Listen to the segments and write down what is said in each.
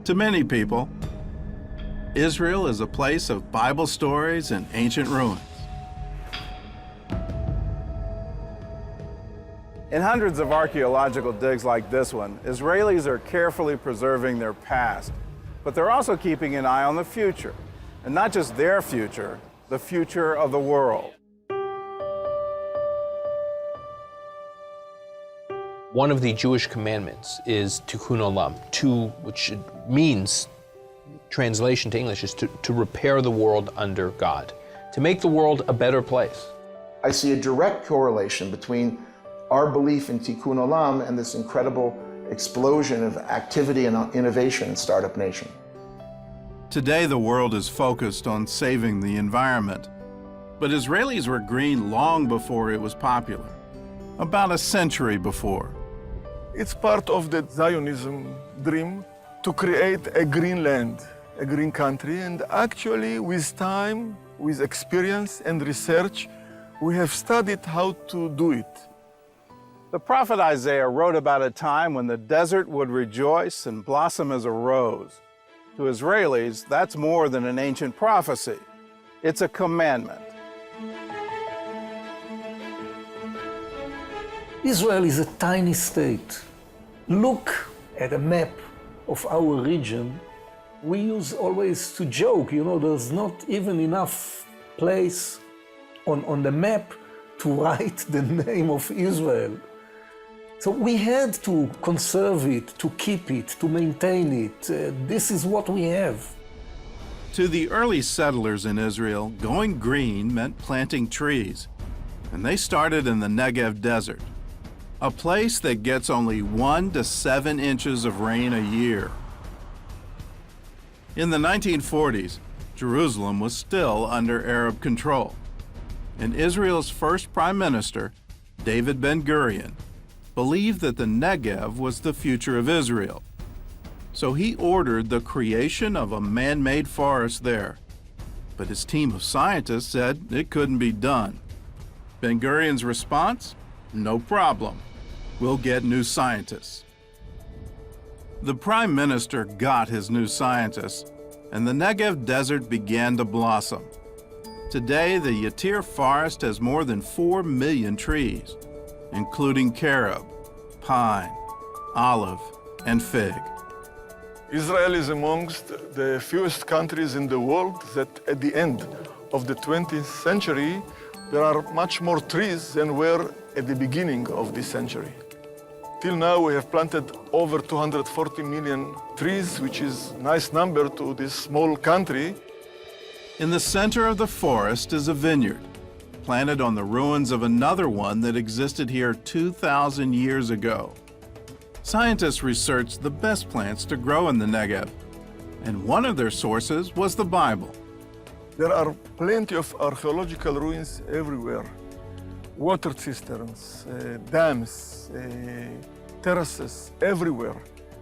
To many people, Israel is a place of Bible stories and ancient ruins. In hundreds of archaeological digs like this one, Israelis are carefully preserving their past, but they're also keeping an eye on the future. And not just their future, the future of the world. One of the Jewish commandments is tikkun olam, which means, translation to English, is to repair the world under God, to make the world a better place. I see a direct correlation between our belief in tikkun olam and this incredible explosion of activity and innovation in Startup Nation. Today, the world is focused on saving the environment, but Israelis were green long before it was popular, about a century before. It's part of the Zionism dream to create a green land, a green country, and actually with time, with experience and research, we have studied how to do it. The prophet Isaiah wrote about a time when the desert would rejoice and blossom as a rose. To Israelis, that's more than an ancient prophecy. It's a commandment. Israel is a tiny state. Look at a map of our region. We use always to joke, there's not even enough place on the map to write the name of Israel. So we had to conserve it, to keep it, to maintain it. This is what we have. To the early settlers in Israel, going green meant planting trees, and they started in the Negev desert, a place that gets only 1 to 7 inches of rain a year. In the 1940s, Jerusalem was still under Arab control, and Israel's first prime minister, David Ben-Gurion, believed that the Negev was the future of Israel. So he ordered the creation of a man-made forest there. But his team of scientists said it couldn't be done. Ben-Gurion's response? No problem. We'll get new scientists. The prime minister got his new scientists, and the Negev desert began to blossom. Today, the Yatir forest has more than 4 million trees, including carob, pine, olive, and fig. Israel is amongst the fewest countries in the world that at the end of the 20th century, there are much more trees than were at the beginning of this century. Till now, we have planted over 240 million trees, which is a nice number to this small country. In the center of the forest is a vineyard, planted on the ruins of another one that existed here 2,000 years ago. Scientists researched the best plants to grow in the Negev, and one of their sources was the Bible. There are plenty of archaeological ruins everywhere. Water cisterns, dams, terraces, everywhere.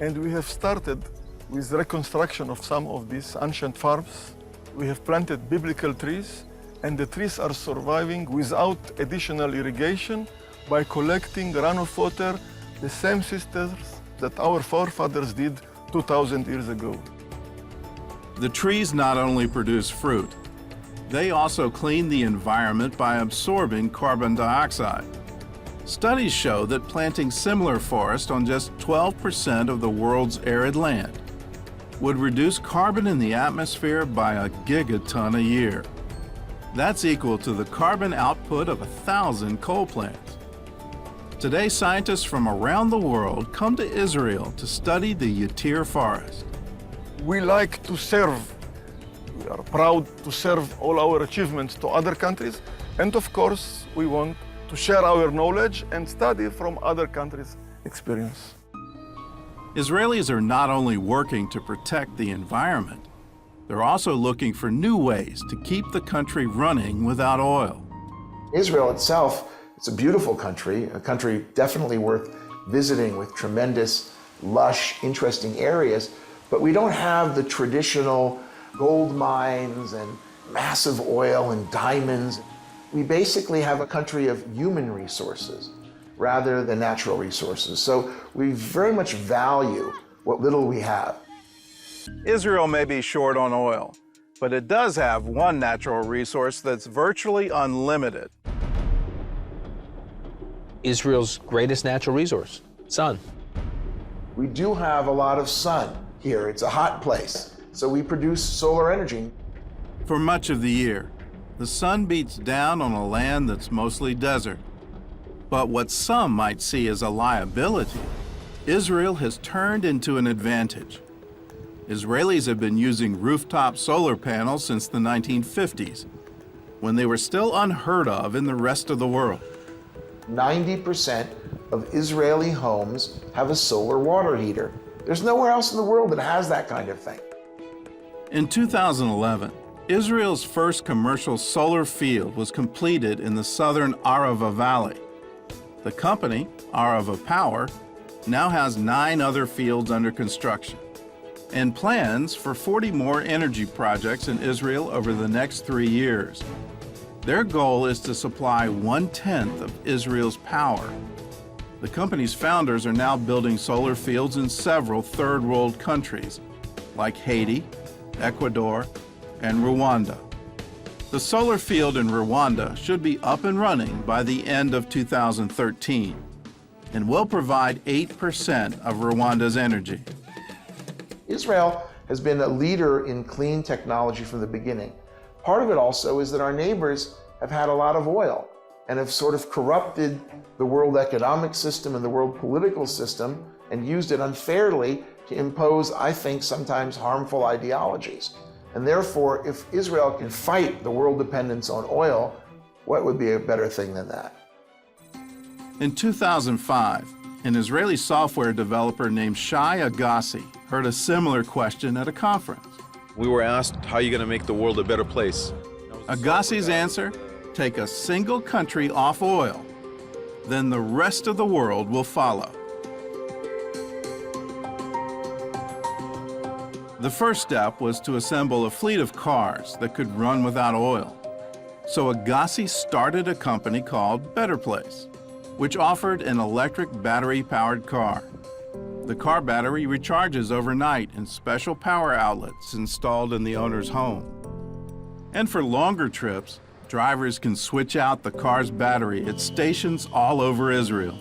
And we have started with reconstruction of some of these ancient farms. We have planted biblical trees, and the trees are surviving without additional irrigation by collecting runoff water, the same systems that our forefathers did 2,000 years ago. The trees not only produce fruit, they also clean the environment by absorbing carbon dioxide. Studies show that planting similar forest on just 12% of the world's arid land would reduce carbon in the atmosphere by a gigaton a year. That's equal to the carbon output of 1,000 coal plants. Today, scientists from around the world come to Israel to study the Yatir forest. We like to serve. We are proud to serve all our achievements to other countries. And of course, we want to share our knowledge and study from other countries' experience. Israelis are not only working to protect the environment, they're also looking for new ways to keep the country running without oil. Israel itself, it's a beautiful country, a country definitely worth visiting with tremendous, lush, interesting areas, but we don't have the traditional gold mines and massive oil and diamonds. We basically have a country of human resources rather than natural resources. So we very much value what little we have. Israel may be short on oil, but it does have one natural resource that's virtually unlimited. Israel's greatest natural resource, sun. We do have a lot of sun here. It's a hot place, so we produce solar energy. For much of the year, the sun beats down on a land that's mostly desert. But what some might see as a liability, Israel has turned into an advantage. Israelis have been using rooftop solar panels since the 1950s, when they were still unheard of in the rest of the world. 90% of Israeli homes have a solar water heater. There's nowhere else in the world that has that kind of thing. In 2011, Israel's first commercial solar field was completed in the southern Arava Valley. The company, Arava Power, now has 9 other fields under construction and plans for 40 more energy projects in Israel over the next 3 years. Their goal is to supply 1/10 of Israel's power. The company's founders are now building solar fields in several third world countries like Haiti, Ecuador, and Rwanda. The solar field in Rwanda should be up and running by the end of 2013 and will provide 8% of Rwanda's energy. Israel has been a leader in clean technology from the beginning. Part of it also is that our neighbors have had a lot of oil and have sort of corrupted the world economic system and the world political system and used it unfairly to impose, I think, sometimes harmful ideologies. And therefore, if Israel can fight the world dependence on oil, what would be a better thing than that? In 2005, an Israeli software developer named Shai Agassi heard a similar question at a conference. We were asked, how are you going to make the world a better place? Agassi's answer, take a single country off oil, then the rest of the world will follow. The first step was to assemble a fleet of cars that could run without oil. So Agassi started a company called Better Place, which offered an electric battery-powered car. The car battery recharges overnight in special power outlets installed in the owner's home. And for longer trips, drivers can switch out the car's battery at stations all over Israel.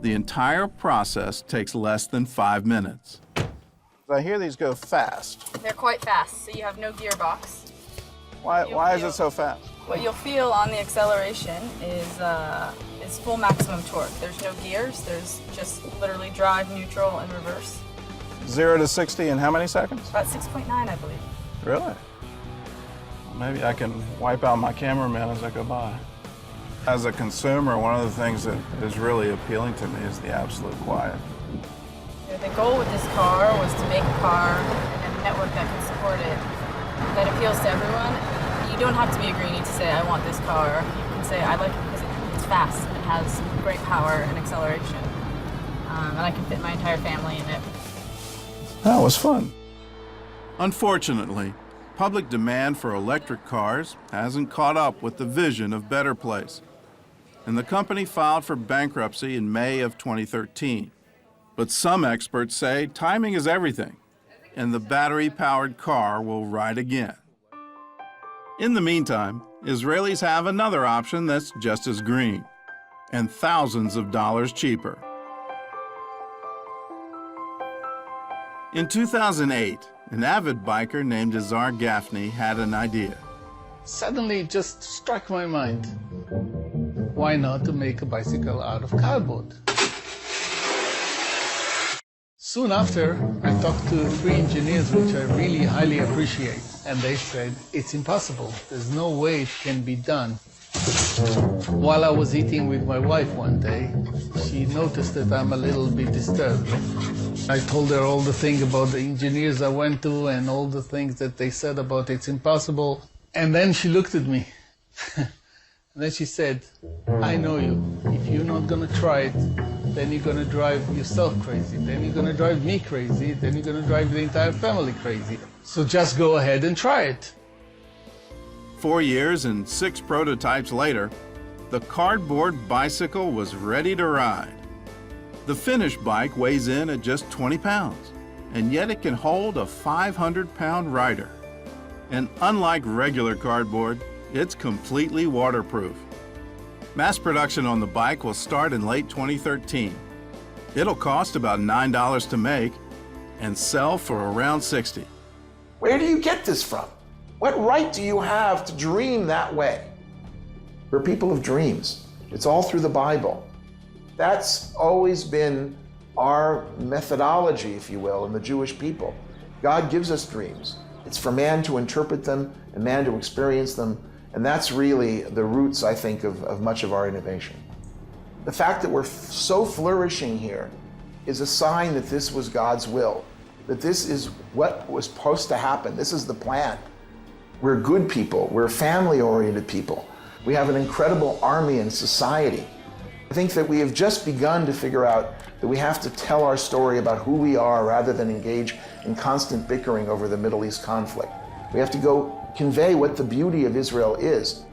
The entire process takes less than 5 minutes. I hear these go fast. They're quite fast, so you have no gearbox. Why is it so fast? What you'll feel on the acceleration is full maximum torque. There's no gears, there's just literally drive, neutral, and reverse. 0 to 60 in how many seconds? About 6.9, I believe. Really? Well, maybe I can wipe out my cameraman as I go by. As a consumer, one of the things that is really appealing to me is the absolute quiet. The goal with this car was to make a car and a network that can support it, that appeals to everyone. You don't have to be a greenie to say, I want this car. You can say, I like it because it's fast and it has great power and acceleration. And I can fit my entire family in it. That was fun. Unfortunately, public demand for electric cars hasn't caught up with the vision of Better Place. And the company filed for bankruptcy in May of 2013. But some experts say timing is everything, and the battery-powered car will ride again. In the meantime, Israelis have another option that's just as green, and thousands of dollars cheaper. In 2008, an avid biker named Azar Gafni had an idea. Suddenly it just struck my mind. Why not to make a bicycle out of cardboard? Soon after, I talked to 3 engineers, which I really highly appreciate, and they said, it's impossible. There's no way it can be done. While I was eating with my wife one day, she noticed that I'm a little bit disturbed. I told her all the things about the engineers I went to and all the things that they said about it's impossible. And then she looked at me. And then she said, I know you. If you're not going to try it, then you're going to drive yourself crazy. Then you're going to drive me crazy. Then you're going to drive the entire family crazy. So just go ahead and try it. 4 years and 6 prototypes later, the cardboard bicycle was ready to ride. The finished bike weighs in at just 20 pounds and yet it can hold a 500-pound rider. And unlike regular cardboard, it's completely waterproof. Mass production on the bike will start in late 2013. It'll cost about $9 to make and sell for around $60. Where do you get this from? What right do you have to dream that way? We're people of dreams. It's all through the Bible. That's always been our methodology, if you will, in the Jewish people. God gives us dreams. It's for man to interpret them and man to experience them, and that's really the roots, I think, of much of our innovation. The fact that we're so flourishing here is a sign that this was God's will, that this is what was supposed to happen. This is the plan. We're good people. We're family-oriented people. We have an incredible army and society. I think that we have just begun to figure out that we have to tell our story about who we are rather than engage in constant bickering over the Middle East conflict. We have to go convey what the beauty of Israel is.